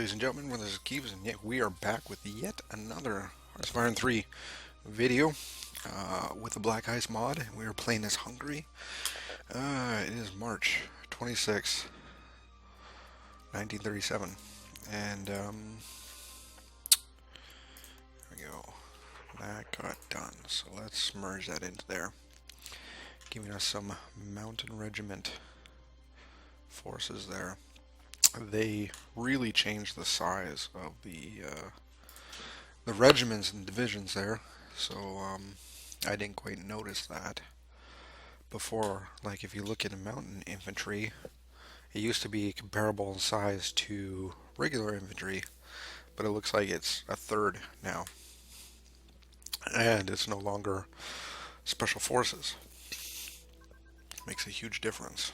ladies and gentlemen, this is Keeves, and yet we are back with yet another Iron 3 video with the BlackICE mod. We are playing as Hungary. It is March 26th, 1937, and there we go. That got done, so let's merge that into there, giving us some mountain regiment forces there. They really changed the size of the regiments and divisions there, so I didn't quite notice that before. Like, if you look at mountain infantry, it used to be comparable in size to regular infantry, but it looks like it's a third now, and it's no longer special forces. Makes a huge difference.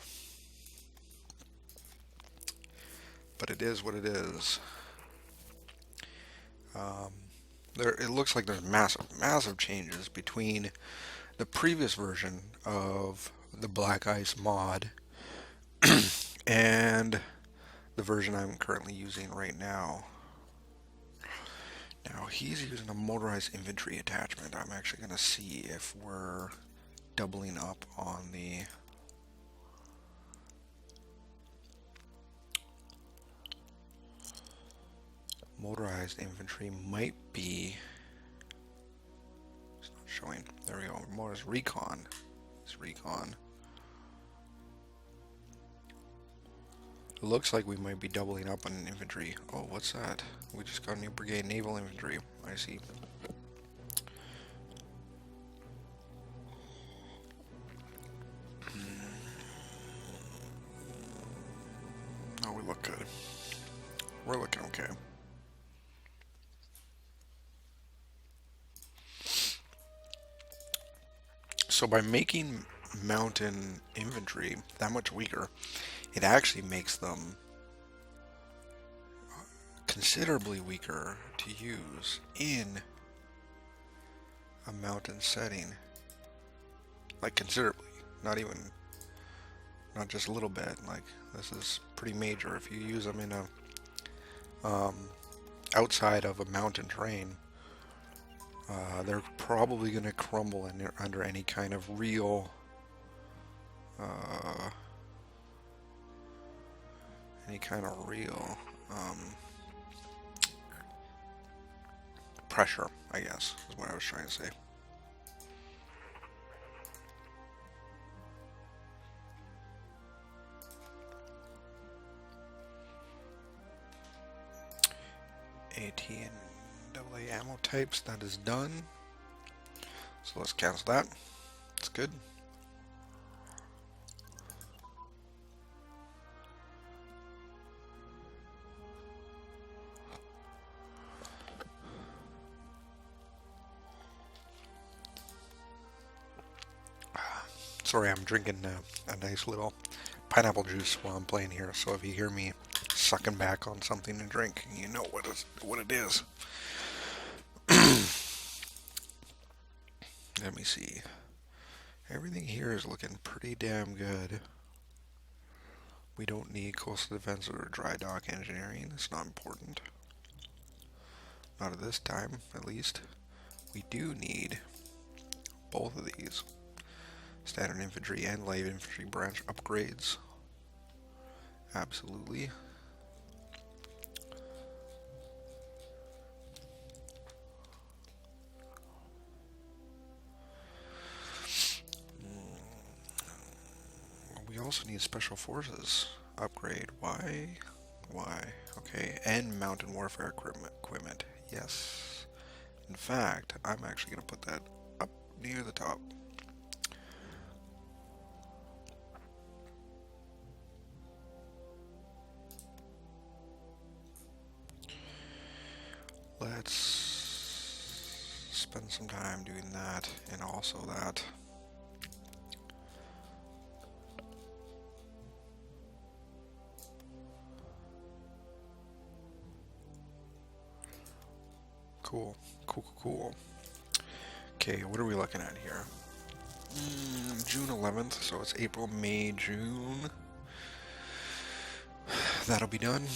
But it is what it is. It looks like there's massive changes between the previous version of the BlackICE mod and the version I'm currently using right now. Now, he's using a motorized infantry attachment. I'm actually going to see if we're doubling up on the motorized infantry. Might be, it's not showing. There we go. Motorized recon. It's recon. It looks like we might be doubling up on infantry. Oh, what's that? We just got a new brigade naval infantry. I see. Oh, we look good. We're looking okay. So by making mountain infantry that much weaker, it actually makes them considerably weaker to use in a mountain setting. Like, considerably. Not just a little bit. Like, this is pretty major. If you use them in a outside of a mountain terrain, they're probably going to crumble under any kind of real pressure, I guess, is what I was trying to say. AT and AA ammo types, that is done. So let's cancel that. That's good. Sorry, I'm drinking a nice little pineapple juice while I'm playing here, so if you hear me sucking back on something to drink, you know what it is. Let me see. Everything here is looking pretty damn good. We don't need coastal defense or dry dock engineering. It's not important. Not at this time, at least. We do need both of these. Standard infantry and light infantry branch upgrades. Absolutely. We also need special forces upgrade. Why? Okay, and mountain warfare equipment. Yes. In fact, I'm actually going to put that up near the top. Let's spend some time doing that, and also that. Cool. Okay, what are we looking at here? June 11th, so it's April, May, June. That'll be done.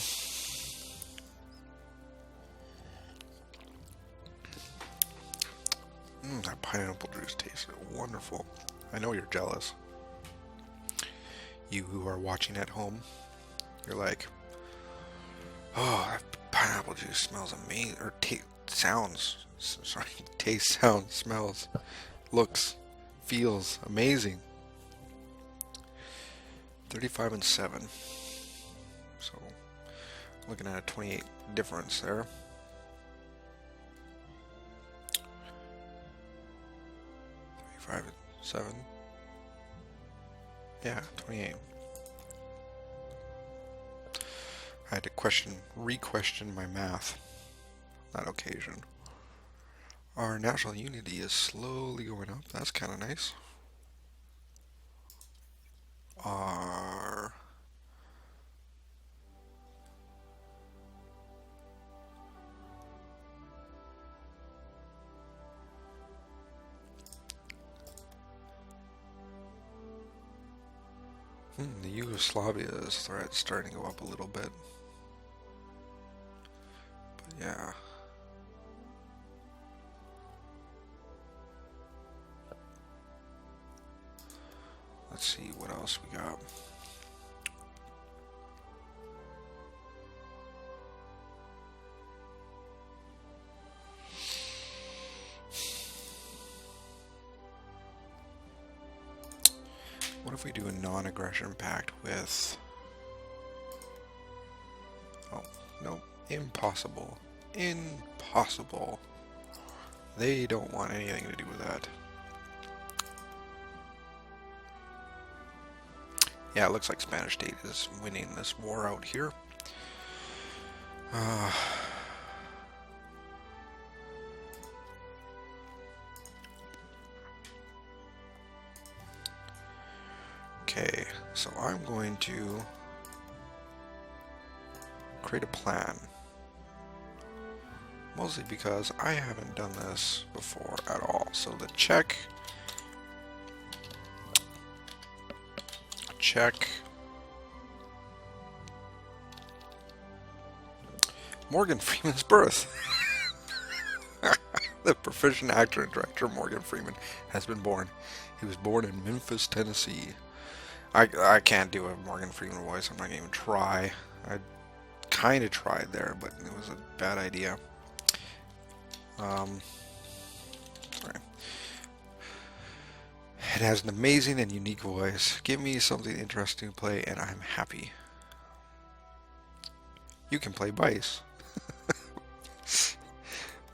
That pineapple juice tastes wonderful. I know you're jealous. You who are watching at home, you're like, oh, that pineapple juice smells amazing, or sounds, sorry, tastes, sounds, smells, looks, feels amazing. 35 and 7. So, looking at a 28 difference there. Five and 7. Yeah, 28. I had to re-question my math on that occasion. Our national unity is slowly going up. That's kind of nice. Our the Yugoslavia is starting to go up a little bit. But yeah. Let's see what else we got. What if we do a non-aggression pact with... Oh, no. Impossible. Impossible. They don't want anything to do with that. Yeah, it looks like Spanish state is winning this war out here. Okay, so I'm going to create a plan. Mostly because I haven't done this before at all. So the check. Morgan Freeman's birth. The proficient actor and director Morgan Freeman has been born. He was born in Memphis, Tennessee. I can't do a Morgan Freeman voice. I'm not going to even try. I kind of tried there, but it was a bad idea. Sorry. It has an amazing and unique voice. Give me something interesting to play, and I'm happy. You can play BlackICE.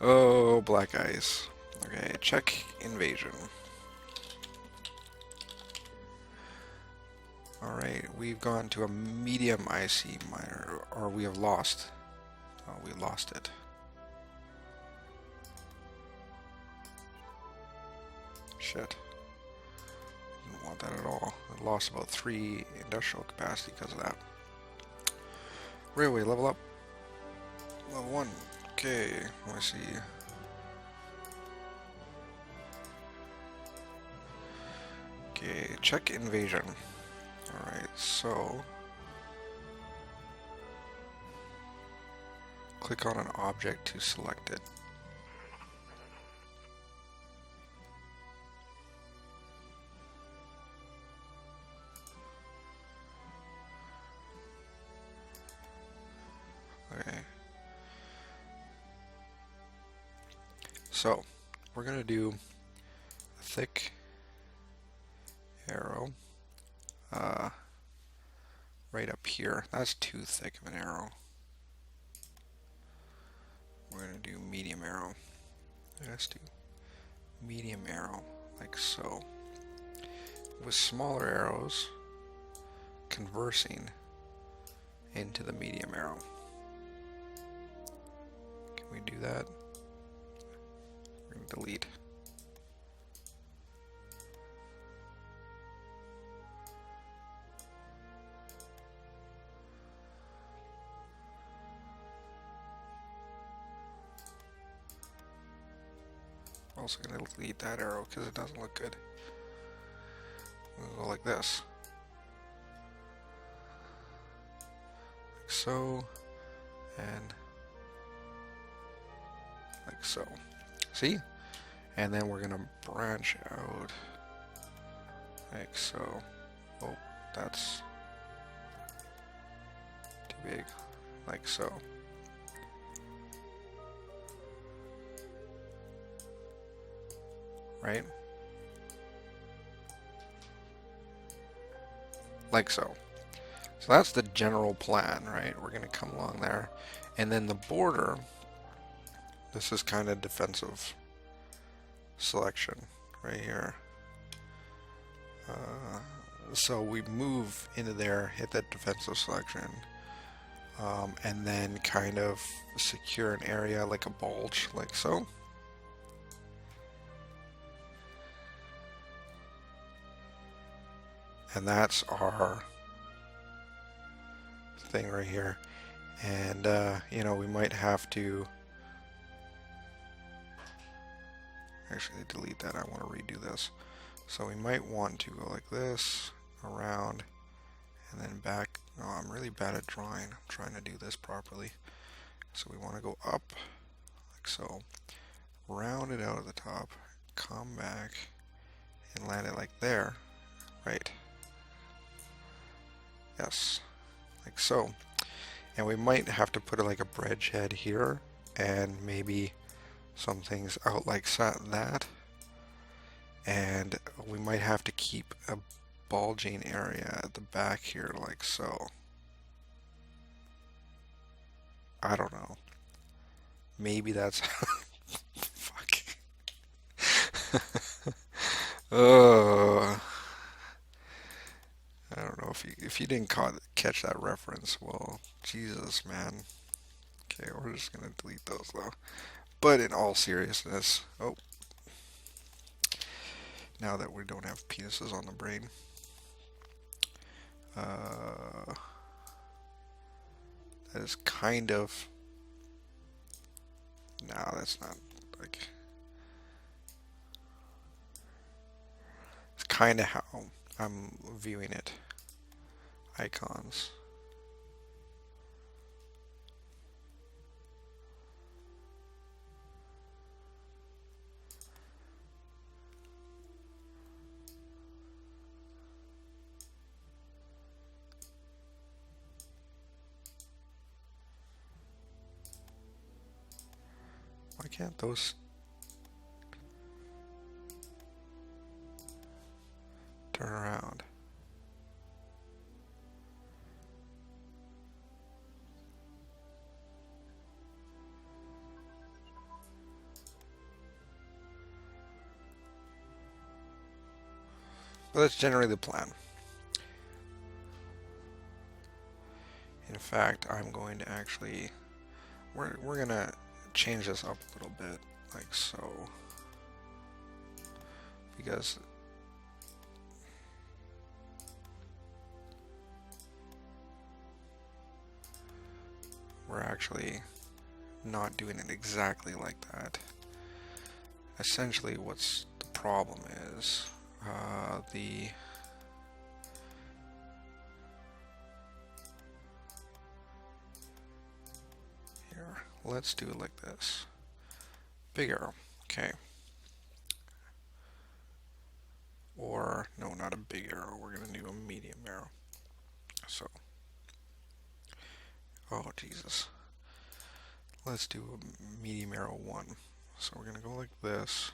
Oh, BlackICE. Okay, check invasion. Alright, we've gone to a medium IC miner, or we have lost. Oh, we lost it. Shit. Didn't want that at all. I lost about 3 industrial capacity because of that. Railway, level up. Level 1. Okay, let me see. Okay, check invasion. Alright, so click on an object to select it. Okay. So, we're going to do a thick arrow right up here. That's too thick of an arrow. We're going to do medium arrow. Let's do medium arrow, like so. With smaller arrows conversing into the medium arrow. Can we do that? We're going to delete. Also going to delete that arrow because it doesn't look good. We'll go like this. Like so. And like so. See? And then we're gonna branch out like so. Oh, that's too big, like so. Right? Like so. So that's the general plan, right? We're going to come along there. And then the border, this is kind of defensive selection right here. So we move into there, hit that defensive selection, and then kind of secure an area like a bulge, like so. And that's our thing right here. And you know, we might have to actually delete that. I want to redo this. So we might want to go like this, around, and then back. Oh, I'm really bad at drawing. I'm trying to do this properly. So we want to go up like so, round it out at the top, come back and land it like there, right? Yes, like so. And we might have to put like a bridgehead here, and maybe some things out like that. And we might have to keep a bulging area at the back here, like so. I don't know. Maybe that's fuck. Oh. I don't know if you didn't catch that reference. Well, Jesus, man. Okay, we're just gonna delete those though. But in all seriousness, oh, now that we don't have penises on the brain, that is kind of, no, that's not like, it's kind of how I'm viewing it. Icons. Why can't those turn around? But that's generally the plan. In fact, I'm going to actually, we're gonna change this up a little bit, like so, because we're actually not doing it exactly like that. Essentially, what's the problem is here, let's do it like this. Big arrow, okay. Or, no, not a big arrow, we're gonna do a medium arrow. So, oh Jesus. Let's do a medium arrow 1. So we're gonna go like this.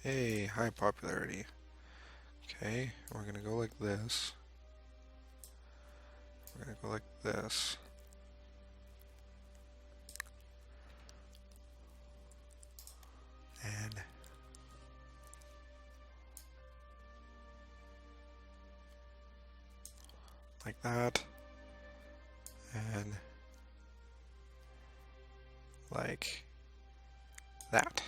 Hey, high popularity. Okay, we're gonna go like this. We're gonna go like this. And like that. And like that.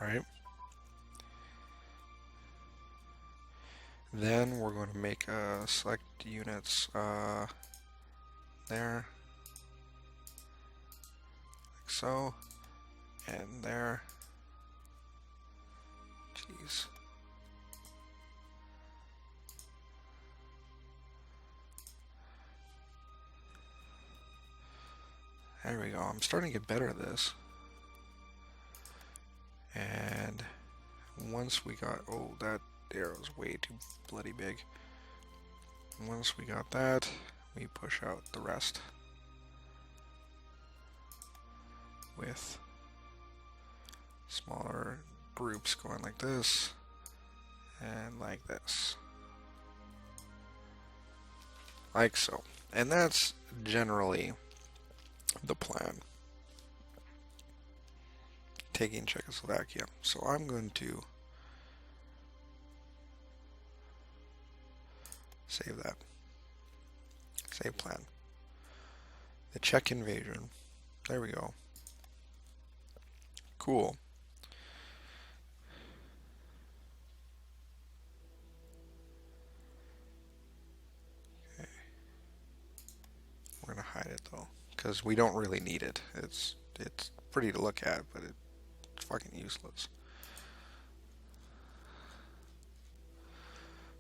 Right? Then we're going to make select units there, like so, and there. Jeez. There we go. I'm starting to get better at this. And once we got... Oh, that arrow's way too bloody big. Once we got that, we push out the rest with smaller groups going like this and like this. Like so. And that's generally the plan. Taking Czechoslovakia. So I'm going to save that. Save plan. The Czech invasion. There we go. Cool. Okay. We're gonna hide it though, because we don't really need it. It's pretty to look at, but it's fucking useless.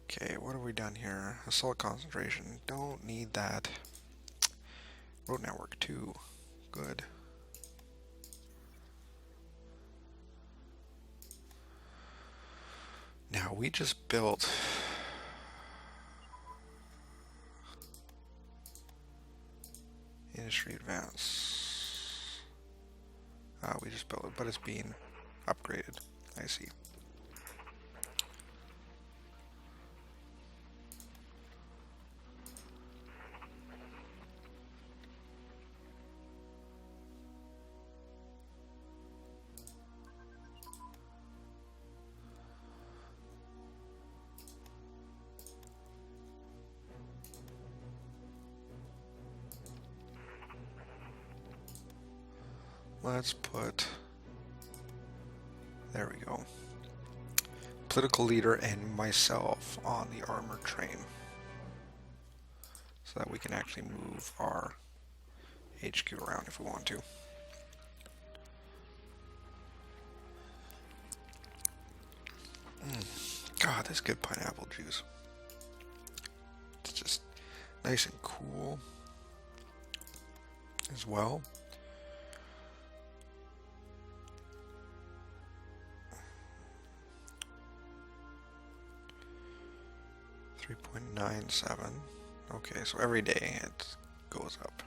Okay, what have we done here? Assault concentration. Don't need that. Road network 2. Good. Now, we just built... Industry Advance. We just built it, but it's being upgraded. I see. Let's put, there we go, political leader and myself on the armored train so that we can actually move our HQ around if we want to. God, this good pineapple juice. It's just nice and cool as well. 3.97. Okay, so every day it goes up.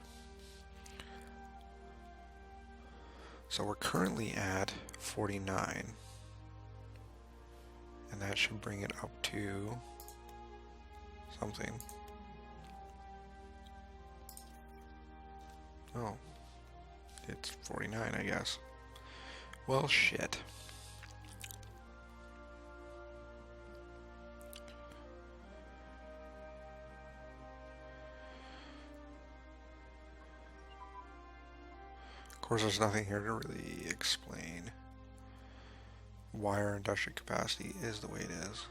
So we're currently at 49. And that should bring it up to something. Oh. It's 49, I guess. Well, shit. Of course, there's nothing here to really explain why our industrial capacity is the way it is.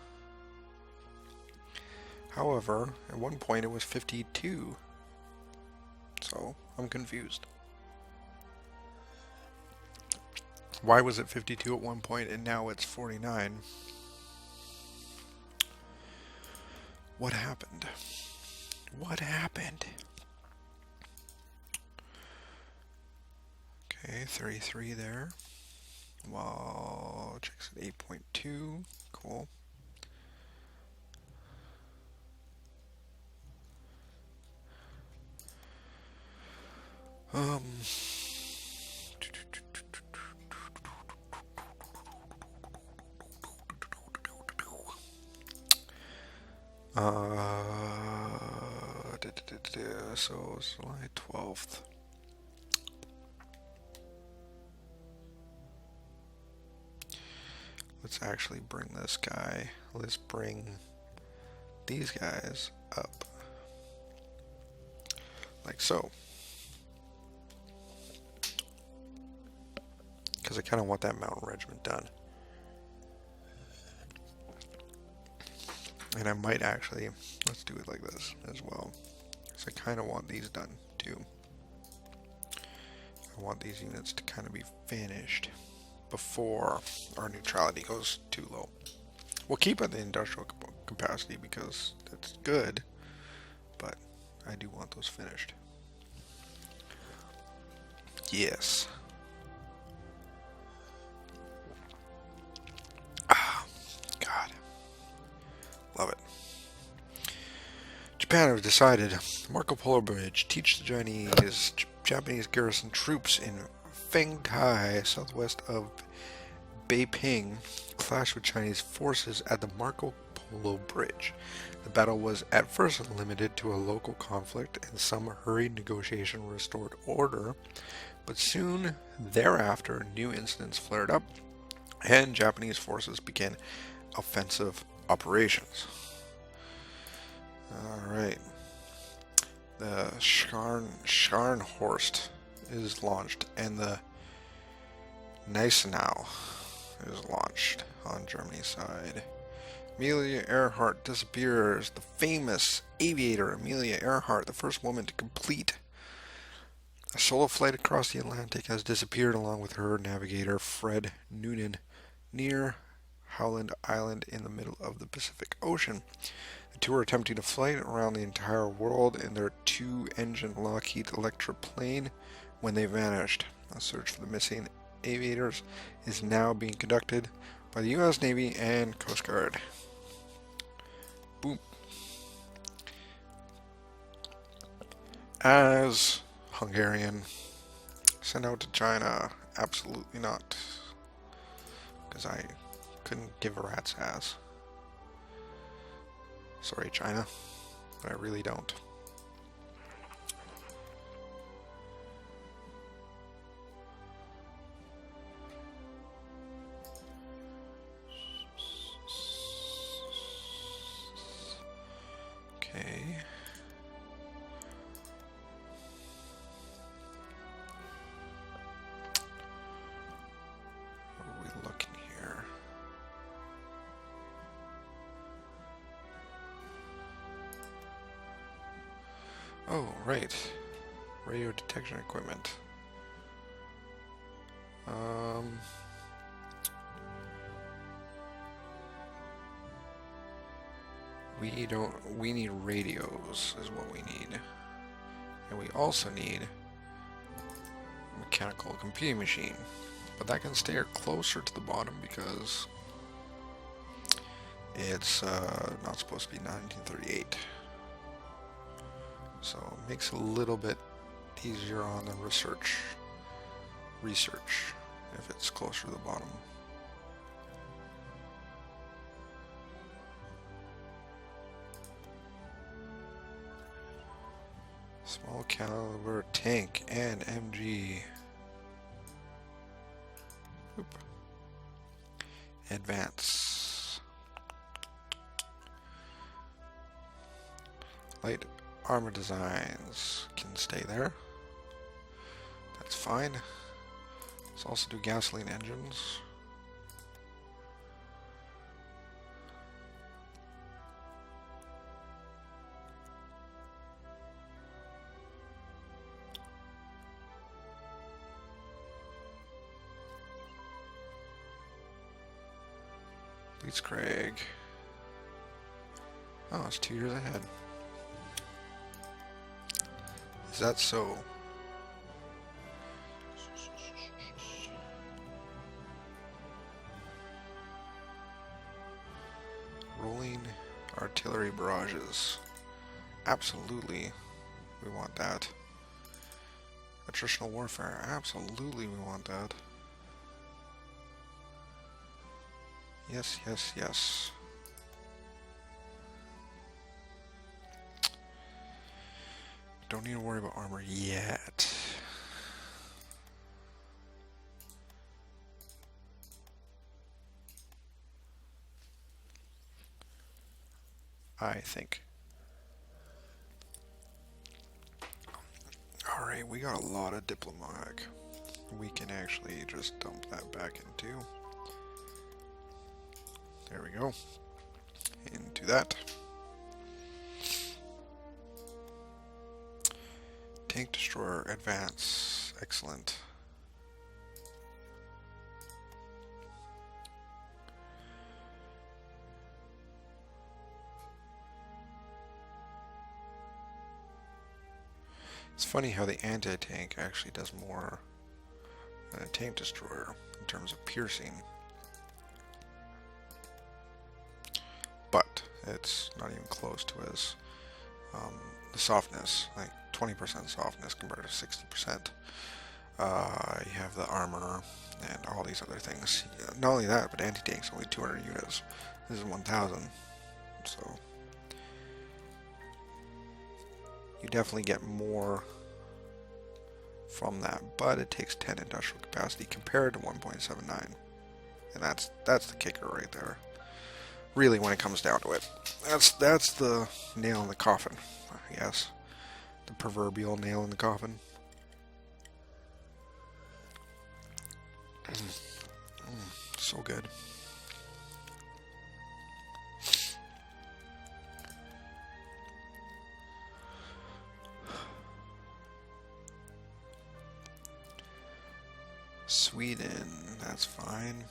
However, at one point it was 52. So, I'm confused. Why was it 52 at one point and now it's 49? What happened? What happened? Okay, 33 there. Well, checks at 8.2. Cool. So July 12th. Let's actually bring this guy. Let's bring these guys up. Like so. Because I kind of want that mountain regiment done. And I might actually, let's do it like this as well. Because I kind of want these done too. I want these units to kind of be finished before our neutrality goes too low. We'll keep at the industrial capacity because that's good, but I do want those finished. Yes. God. Love it. Japan has decided Marco Polo Bridge teach the Japanese garrison troops in Fengtai, southwest of Beiping, clashed with Chinese forces at the Marco Polo Bridge. The battle was at first limited to a local conflict, and some hurried negotiation restored order, but soon thereafter new incidents flared up, and Japanese forces began offensive operations. Alright. The Scharnhorst is launched, and the Gneisenau is launched on Germany's side. Amelia Earhart disappears. The famous aviator Amelia Earhart, the first woman to complete a solo flight across the Atlantic, has disappeared along with her navigator Fred Noonan near Howland Island in the middle of the Pacific Ocean. The two were attempting to fly around the entire world in their two-engine Lockheed Electra plane when they vanished. A search for the missing aviators is now being conducted by the U.S. Navy and Coast Guard. Boom. As Hungarian sent out to China, absolutely not. Because I couldn't give a rat's ass. Sorry, China, but I really don't. Okay. What are we looking here? Oh, right. Radio detection equipment. We need radios is what we need. And we also need a mechanical computing machine. But that can stay closer to the bottom because it's not supposed to be 1938. So it makes it a little bit easier on the research if it's closer to the bottom. Small caliber tank and MG. Oop. Advance. Light armor designs can stay there. That's fine. Let's also do gasoline engines. Blitzkrieg. Oh, it's 2 years ahead. Is that so? Rolling artillery barrages. Absolutely, we want that. Attritional warfare. Absolutely, we want that. Yes, yes, yes. Don't need to worry about armor yet. I think. Alright, we got a lot of diplomatic. We can actually just dump that back into. There we go. Into that. Tank destroyer advance. Excellent. It's funny how the anti-tank actually does more than a tank destroyer in terms of piercing. But it's not even close to as the softness, like 20% softness compared to 60%. You have the armor and all these other things. Not only that, but anti-tank's only 200 units. This is 1,000. So you definitely get more from that, but it takes 10 industrial capacity compared to 1.79. And that's the kicker right there. Really, when it comes down to it. That's the nail in the coffin, I guess. The proverbial nail in the coffin. So good. Sweden, that's fine.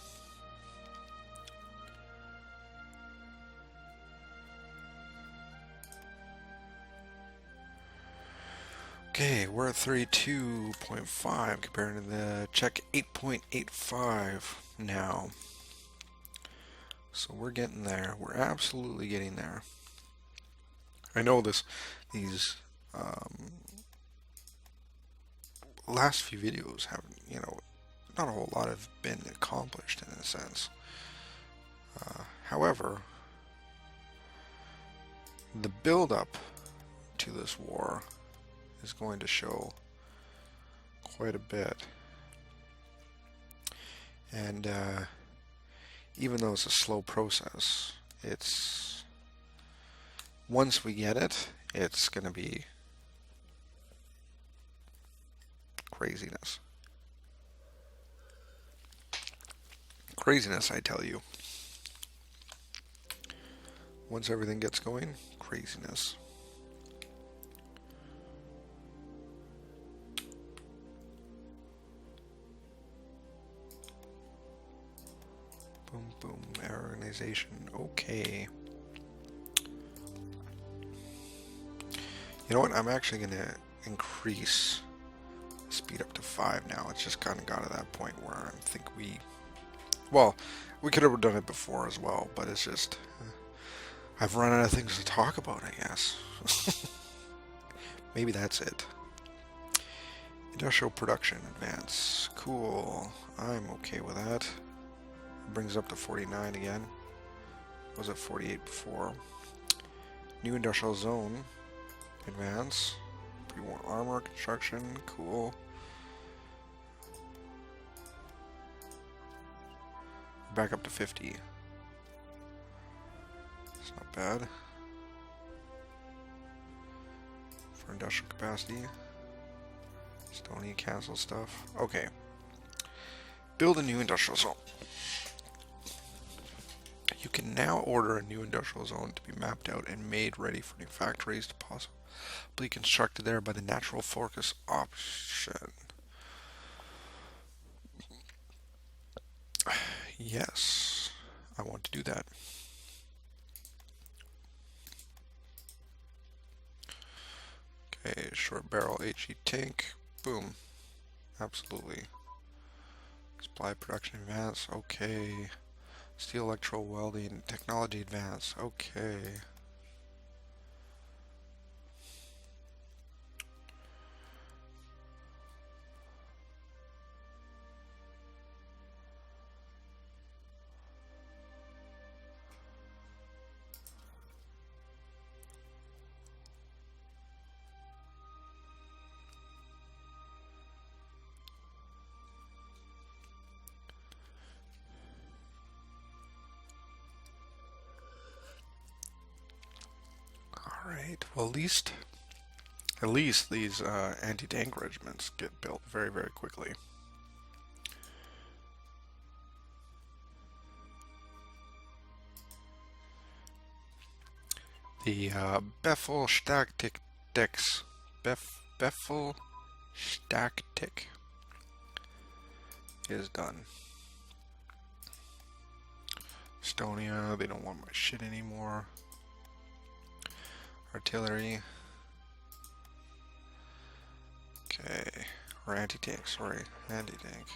Okay, we're at 32.5 compared to the Czech 8.85 now. So we're getting there. We're absolutely getting there. I know these last few videos haven't, not a whole lot have been accomplished in a sense. However, the build-up to this war is going to show quite a bit. And even though it's a slow process, once we get it, it's going to be craziness. Craziness, I tell you. Once everything gets going, craziness. Boom, boom, organization, okay. You know what, I'm actually going to increase speed up to 5 now. It's just kind of got to that point where I think we could have done it before as well, but it's just, I've run out of things to talk about, I guess. Maybe that's it. Industrial production advance. Cool. I'm okay with that. Brings up to 49 again. Was it 48 before? New industrial zone. Advance. Pre-war armor construction. Cool. Back up to 50. It's not bad. For industrial capacity. Estonia cancel stuff. Okay. Build a new industrial zone. You can now order a new industrial zone to be mapped out and made ready for new factories to possibly constructed there by the natural focus option. Yes, I want to do that. Okay, short barrel HE tank. Boom. Absolutely. Supply production advance. Okay. Steel electro welding technology advance. Okay. Alright, well at least these anti-tank regiments get built very, very quickly. The Befelstagtik is done. Estonia, they don't want my shit anymore. Artillery. Okay. Or anti-tank, sorry. Anti-tank.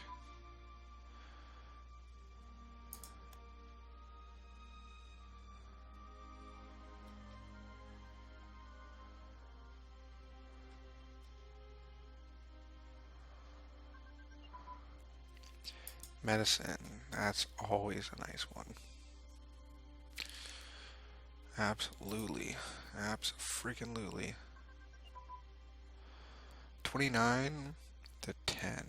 Medicine. That's always a nice one. Absolutely. Abso-freaking-lutely. 29 to 10.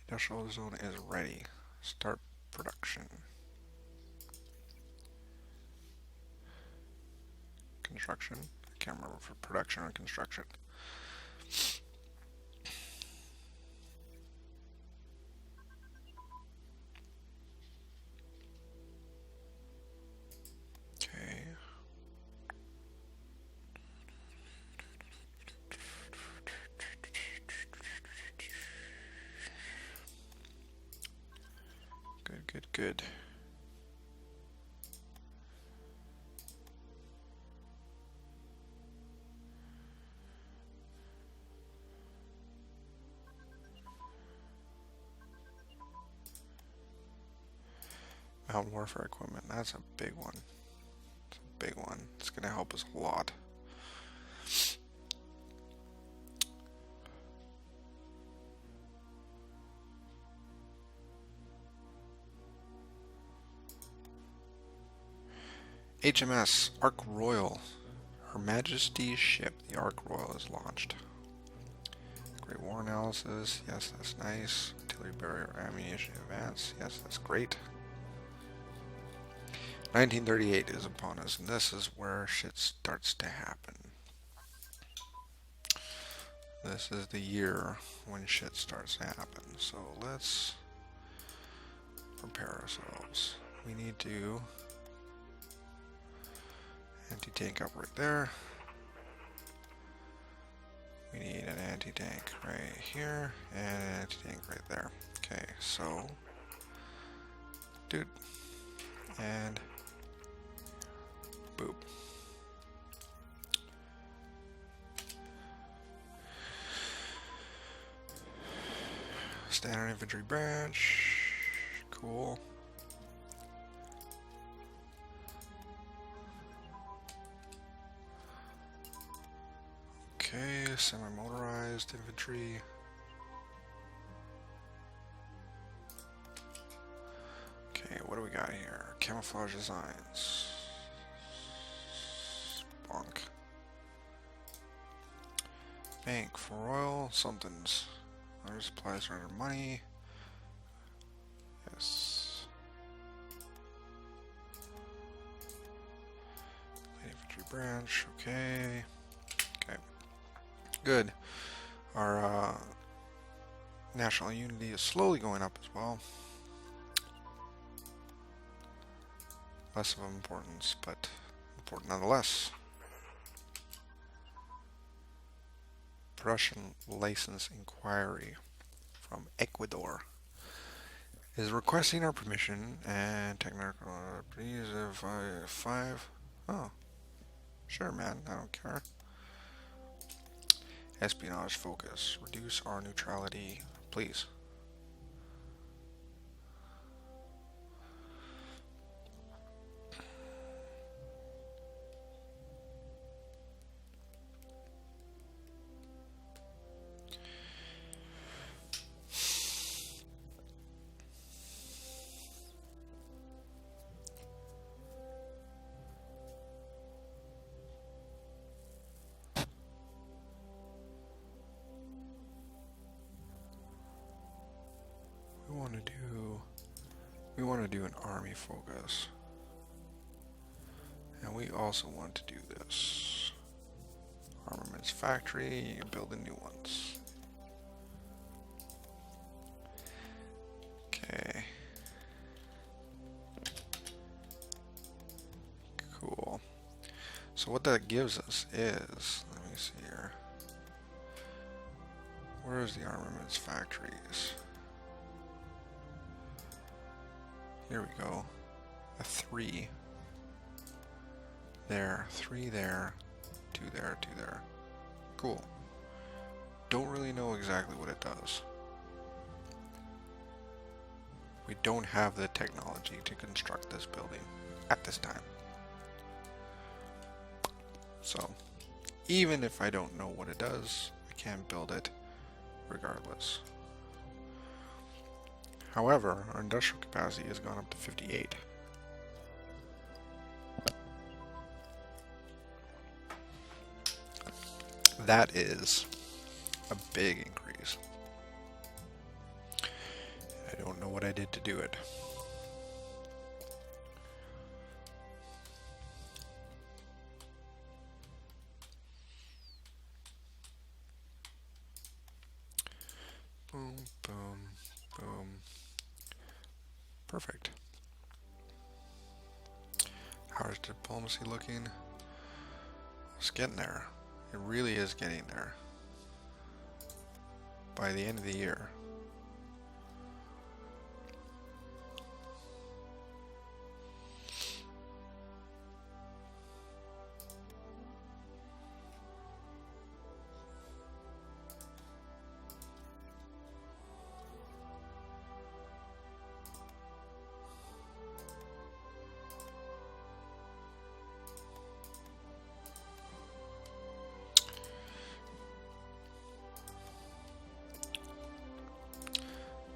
Industrial zone is ready. Start production. Construction. I can't remember for production or construction. Okay. Good. Mountain warfare equipment. That's a big one. It's a big one. It's going to help us a lot. HMS Ark Royal. Her Majesty's ship, the Ark Royal, is launched. Great War analysis. Yes, that's nice. Artillery barrier ammunition advance. Yes, that's great. 1938 is upon us, and this is where shit starts to happen. This is the year when shit starts to happen. So let's prepare ourselves. We need to anti-tank up right there. We need an anti-tank right here and an anti-tank right there. Okay, so dude, and boop. Standard infantry branch, cool. Okay, semi-motorized infantry. Okay, what do we got here? Camouflage designs. Bonk. Bank for oil. Something's. Other supplies are under money. Yes. Light infantry branch. Okay. Okay. Good. Our national unity is slowly going up as well. Less of importance, but important nonetheless. Production license inquiry from Ecuador is requesting our permission and technical expertise of 5. Oh, sure, man. I don't care. Espionage focus. Reduce our neutrality, please. We want to do an army focus, and we also want to do this armaments factory. You're building new ones. Okay, cool. So what that gives us is, let me see here, where's the armaments factories? Here we go. A 3 there, 3 there, 2 there, 2 there. Cool. Don't really know exactly what it does. We don't have the technology to construct this building at this time. So, even if I don't know what it does, I can build it regardless. However, our industrial capacity has gone up to 58. That is a big increase. I don't know what I did to do it. Boom, boom, boom. Perfect. How's diplomacy looking? It's getting there. It really is getting there. By the end of the year.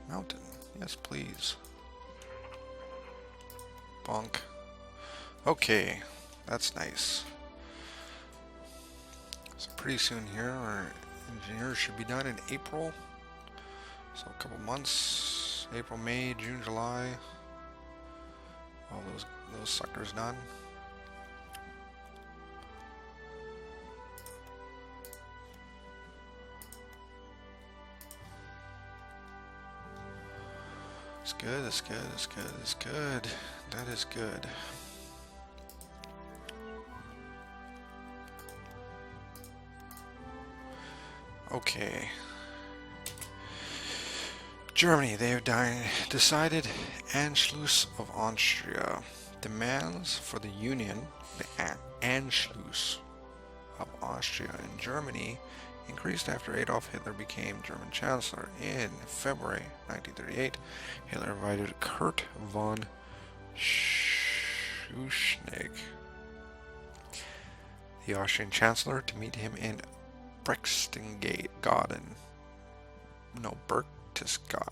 Mountain. Yes, please. Bonk. Okay, that's nice. So pretty soon here, our engineers should be done in April. So a couple months. April, May, June, July. All those suckers done. It's good, it's good, it's good, it's good. That is good. Okay. Germany, they have decided Anschluss of Austria. Demands for the Union, the Anschluss of Austria in Germany, increased after Adolf Hitler became German Chancellor. In February 1938, Hitler invited Kurt von Schuschnigg, the Austrian Chancellor, to meet him in Berchtesgaden. No, Berchtesgaden.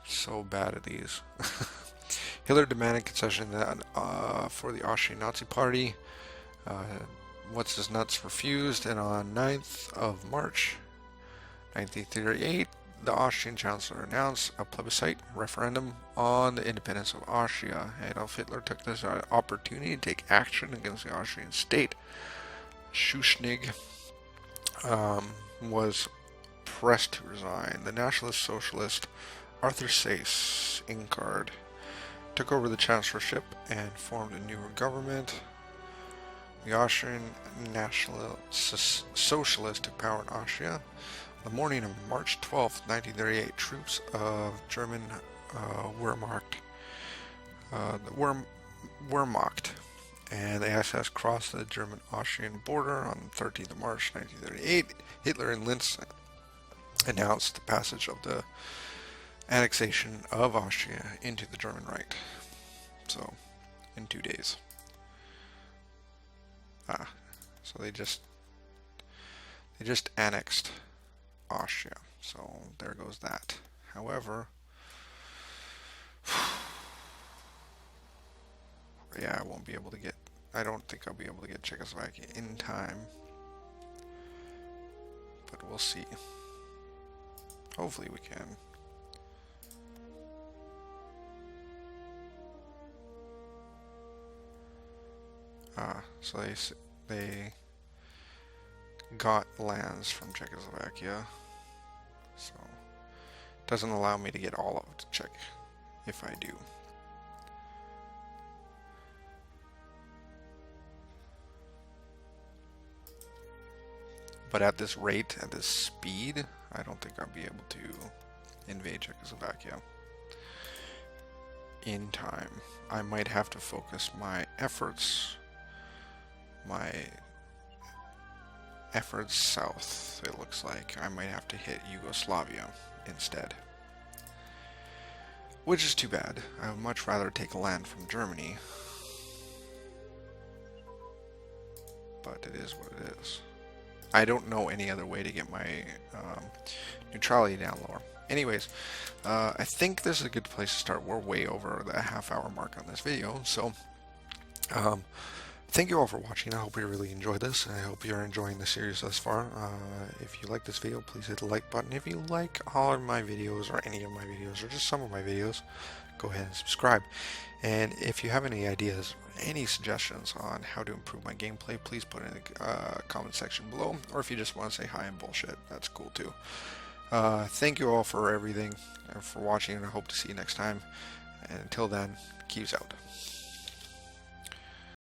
So bad at these. Hitler demanded concession for the Austrian Nazi Party. What's his nuts refused, and on 9th of March 1938, the Austrian Chancellor announced a plebiscite referendum on the independence of Austria. Adolf Hitler took this opportunity to take action against the Austrian state. Schuschnigg was pressed to resign. The Nationalist Socialist Arthur Sayce Incard took over the chancellorship and formed a new government. The Austrian National Socialists took power in Austria. The morning of March 12, 1938, troops of German Wehrmacht and the SS crossed the German-Austrian border on 13th of March 1938. Hitler and Linz announced the passage of the annexation of Austria into the German Reich. So, in 2 days. So they just annexed Austria. So there goes that. However, yeah, I don't think I'll be able to get Czechoslovakia in time. But we'll see. Hopefully we can. So they got lands from Czechoslovakia, so it doesn't allow me to get all of Czech if I do. But at this rate, at this speed, I don't think I'll be able to invade Czechoslovakia in time. I might have to focus my efforts south. It looks like I might have to hit Yugoslavia instead, which is too bad. I would much rather take land from Germany, but it is what it is. I don't know any other way to get my neutrality down lower. Anyways, I think this is a good place to start. We're way over the half-hour mark on this video, so thank you all for watching. I hope you really enjoyed this. I hope you're enjoying the series thus far. If you like this video, please hit the like button. If you like all of my videos, or any of my videos, or just some of my videos, go ahead and subscribe. And if you have any ideas or any suggestions on how to improve my gameplay, please put it in the comment section below. Or if you just want to say hi and bullshit, that's cool too. Thank you all for everything, and for watching, and I hope to see you next time. And until then, keeps out.